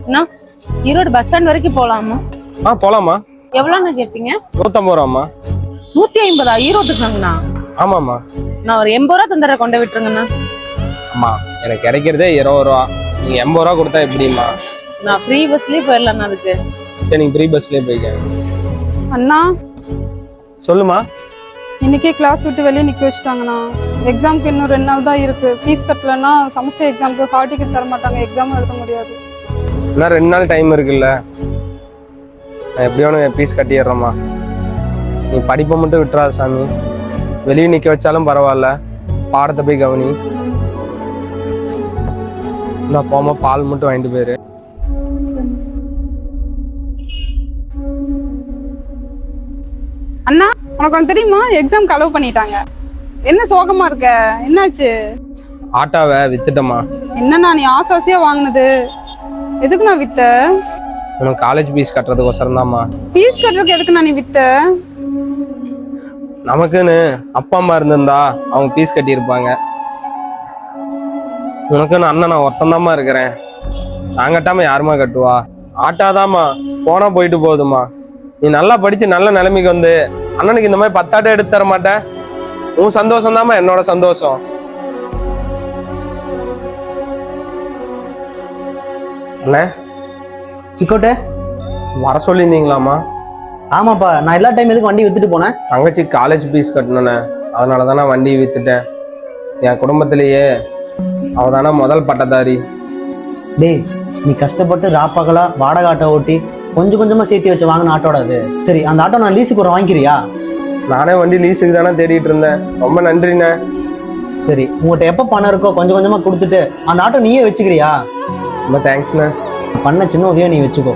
அண்ணா, Erode bus stand வரைக்கும் போலாமா? போலாமா. எவ்வளோண்ணா கேட்பீங்க? 150 ரூபாம்மா. 150 ஈரோட்டுக்குங்கண்ணா? ஆமாம்மா. நான் ஒரு 80 ரூபா தந்துடுற கொண்டு விட்டுருங்கண்ணா. அம்மா எனக்கு கிடைக்கிறதே 20 ரூபா, நீங்க 80 ரூபா கொடுத்தா எப்படிம்மா? நான் ஃப்ரீ பஸ்லயே போயிடலாண்ணா. அதுக்கு சரி, நீங்க ஃப்ரீ பஸ்லயே போய்க்க. அண்ணா, சொல்லுமா. இன்னைக்கே கிளாஸ் விட்டு வெளியே நிற்க வச்சுட்டாங்கண்ணா. எக்ஸாமுக்கு இன்னும் 2 நாள் தான் இருக்கு. ஃபீஸ் கட்டலன்னா செமஸ்டர் எக்ஸாமுக்கு ஹால் டிக்கெட் தர மாட்டாங்க, எக்ஸாமும் எழுத முடியாது. இன்னும் 2 நாள் டைம் இருக்குல்ல, நான் எப்படியோன்னு ஃபீஸ் கட்டிடுறேம்மா. நீ படிப்பை மட்டும் விட்டுறாத சாமி. வெளியே நிற்க வச்சாலும் பரவாயில்ல, பாடத்தை போய் கவனி. இந்த போமா, பால் மட்டும் வாங்கிட்டு போயிரு. அண்ணா, உனக்கு ஒன்று தெரியுமா? எக்ஸாம் கலவு பண்ணிட்டாங்க. என்ன சோகமா இருக்க? என்னாச்சு? ஆட்டாவை வித்துட்டம்மா. என்னண்ணா நீ ஆசாசியா வாங்கினது? எதுக்கு நான் வித்த? உனக்கு காலேஜ் ஃபீஸ் கட்டுறதுக்கோசரம் தான்மா. ஃபீஸ் கட்டுறதுக்கு எதுக்கு நான் நீ வித்த? நமக்குன்னு அப்பா அம்மா இருந்திருந்தா அவங்க ஃபீஸ் கட்டியிருப்பாங்க. உனக்குன்னு அண்ணன் நான் ஒருத்தந்தாம்மா இருக்கிறேன். நான் கட்டாம யாருமா கட்டுவா? ஆட்டாதாம்மா, போனா போயிட்டு போகுதுமா. நீ நல்லா படிச்சு நல்ல நிலைமைக்கு வந்து அண்ணனுக்கு இந்த மாதிரி 10 ஆட்டை எடுத்து தர மாட்டேன். உன் சந்தோஷம் தாம்மா என்னோட சந்தோஷம். அண்ணே, சிக்கோட்டை வர சொல்லியிருந்தீங்களாம்மா? ஆமாப்பா, நான் எல்லா டைம் எதுக்கு வண்டி வித்துட்டு போனேன்? தங்கச்சி காலேஜ் ஃபீஸ் கட்டணுண்ணே, அதனால தான் நான் வண்டியை வித்துட்டேன். என் குடும்பத்திலேயே அவ தானே முதல் பட்டதாரி. டேய், நீ கஷ்டப்பட்டு ராப்பகலா வாடகை ஆட்டோ ஓட்டி கொஞ்சம் கொஞ்சமா சேர்த்து வச்சு வாங்கின ஆட்டோட அது. சரி, அந்த ஆட்டோ நான் லீஸுக்கு ஒரு வாங்கிக்கிறியா? நானே வண்டி லீஸுக்கு தானே தேடிட்டு இருந்தேன். ரொம்ப நன்றிண்ணே. சரி, உங்கள்கிட்ட எப்போ பணம் இருக்கோ கொஞ்சம் கொஞ்சமா கொடுத்துட்டு அந்த ஆட்டோ நீயே வச்சுக்கிறியா? ரொம்ப தேங்க்ஸ்ண்ணே. பண்ண சின்ன உதவியை நீ வச்சுக்கோ.